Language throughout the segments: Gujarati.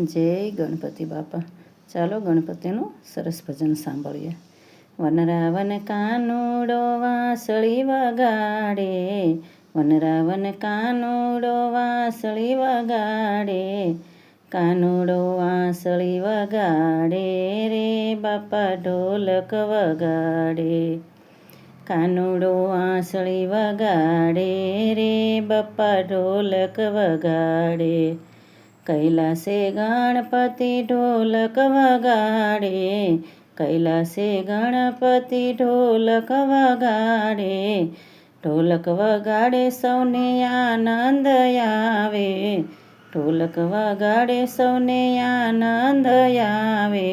જય ગણપતિ બાપા. ચાલો ગણપતિનું સરસ ભજન સાંભળીએ. વનરાવન કાનુડો વાંસળી વગાડે, વનરાવન કાનુડો વાંસળી વગાડે, કાનુડો વાંસળી વગાડે રે બાપા ઢોલક વગાડે, કાનુડો વાંસળી વગાડે રે બાપા ઢોલક વગાડે, કૈલાસે ગણપતિ ઢોલક વગાડે, કૈલાસે ગણપતિ ઢોલક વગાડે, ઢોલક વગાડે સૌને આનંદ આવે, ઢોલક વગાડે સૌને આનંદ આવે,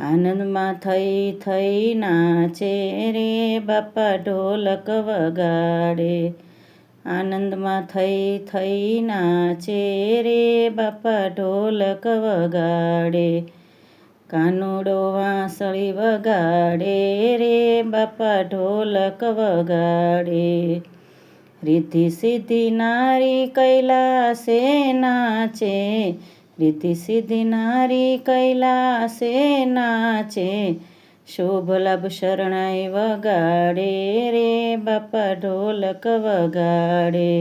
આનંદમાં થઈ થઈ નાચે રે બાપા ઢોલક વગાડે, આનંદમાં થઈ થઈ નાચે રે બાપા ઢોલક વગાડે, કાનુડો વાંસળી વગાડે રે બાપા ઢોલક વગાડે, રિદ્ધિ સિદ્ધિ નારી કૈલાસે નાચે, રિદ્ધિ સિદ્ધિ નારી કૈલાસે નાચે, શુભ લાભ શરણાઈ વગાડે રે બાપા ઢોલક વગાડે,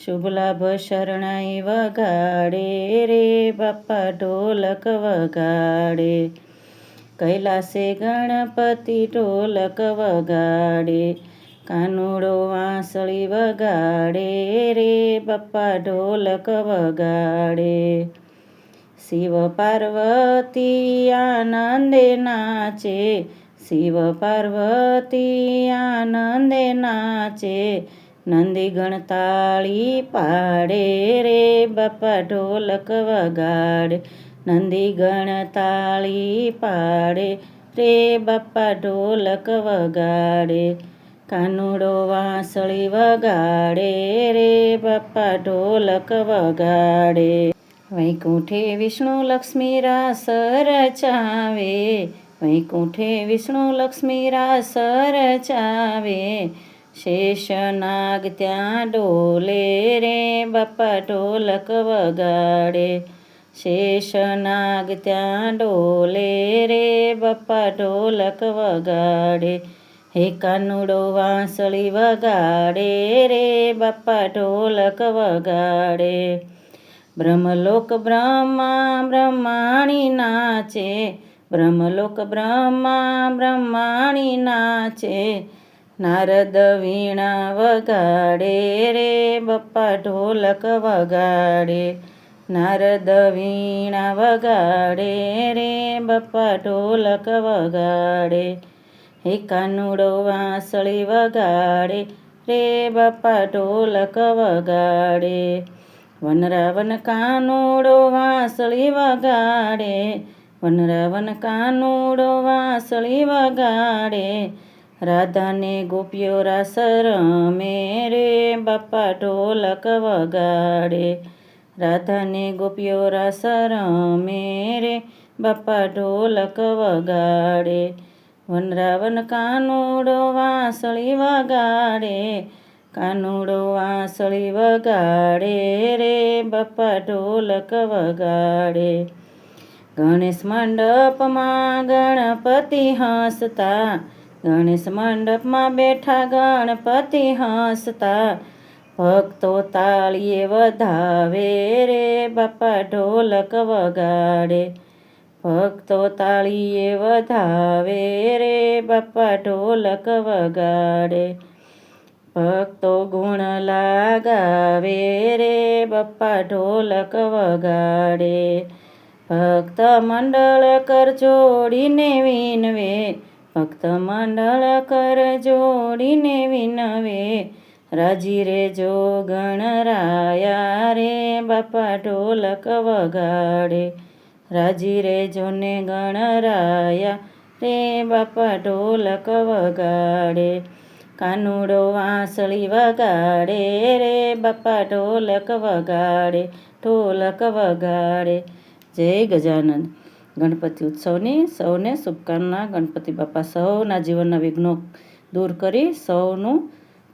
શુભ લાભ શરણાઈ વગાડે રે બાપા ઢોલક વગાડે, કૈલાસે ગણપતિ ઢોલક વગાડે, કાનુડો વાંસળી વગાડે રે બાપા ઢોલક વગાડે, શિવ પાર્વતી આનંદે નાચે, શિવ પાર્વતી આનંદે નાચે, નંદી ગણતાળી પાડે રે બાપા ઢોલક વગાડે, નંદી ગણતાળી પાડે રે બાપા ઢોલક વગાડે, કાનુડો વાંસળી વગાડે રે બાપા ઢોલક વગાડે, વૈકુંઠે વિષ્ણુ લક્ષ્મી રાસ રચાવે, વૈકુંઠે વિષ્ણુ લક્ષ્મી રાસ રચાવે, શેષનાગ ત્યાં ડોલે રે બાપા ઢોલક વગાડે, શેષનાગ ત્યાં ડોલે રે બાપા ઢોલક વગાડે, હે કાનુડો વાંસળી વગાડે રે બાપા ઢોલક વગાડે, બ્રહ્મલોક બ્રહ્મા બ્રહ્માણી નાચે, બ્રહ્મલોક બ્રહ્મા બ્રહ્માણી નાચે, નારદ વીણા વગાડે રે બાપા ઢોલક વગાડે, નારદ વીણા વગાડે રે બાપા ઢોલક વગાડે, હે કાનુડો વાંસળી વગાડે રે બાપા ઢોલક વગાડે, વનરાવન કાનુડો વાંસળી વગાડે, વનરાવન કાનુડો વાંસળી વગાડે, રાધાને ગોપીઓ રાસ રમે રે બાપા ઢોલક વગાડે, રાધાને ગોપીઓ રાસ રમે રે બાપા ઢોલક વગાડે, વનરાવન કાનુડો વાંસળી વગાડે, કાનુડો વાંસળી વગાડે રે બાપા ઢોલક વગાડે, ગણેશ મંડપમાં ગણપતિ હસતા, ગણેશ મંડપમાં બેઠા ગણપતિ હસતા, ભક્તો તાળીએ વધાવે રે બાપા ઢોલક વગાડે, ભક્તો તાળીએ વધાવે રે બાપા ઢોલક વગાડે, ભક્તો ગુણ લાગાવે રે બાપા ઢોલક વગાડે, ભક્ત મંડળ કર જોડીને વિનવે, ભક્ત મંડળ કર જોડીને વિનવે, રાજી રે જો ગણરાયા રે બાપા ઢોલક વગાડે, રાજી રે જોને ગણરાયા રે બાપા ઢોલક વગાડે, કાનુડો વાંસળી વગાડે રે બાપા ઢોલક વગાડે, ઢોલક વગાડે. જય ગજાનંદ. ગણપતિ ઉત્સવની સૌને શુભકામના. ગણપતિ બાપા સૌના જીવનના વિઘ્નો દૂર કરી સૌનું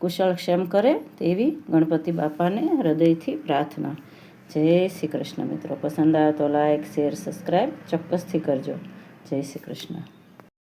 કુશળ ક્ષેમ કરે તેવી ગણપતિ બાપાને હૃદયથી પ્રાર્થના. જય શ્રી કૃષ્ણ મિત્રો. પસંદ આવે તો લાઈક શેર સબસ્ક્રાઈબ ચોક્કસથી કરજો. જય શ્રી કૃષ્ણ.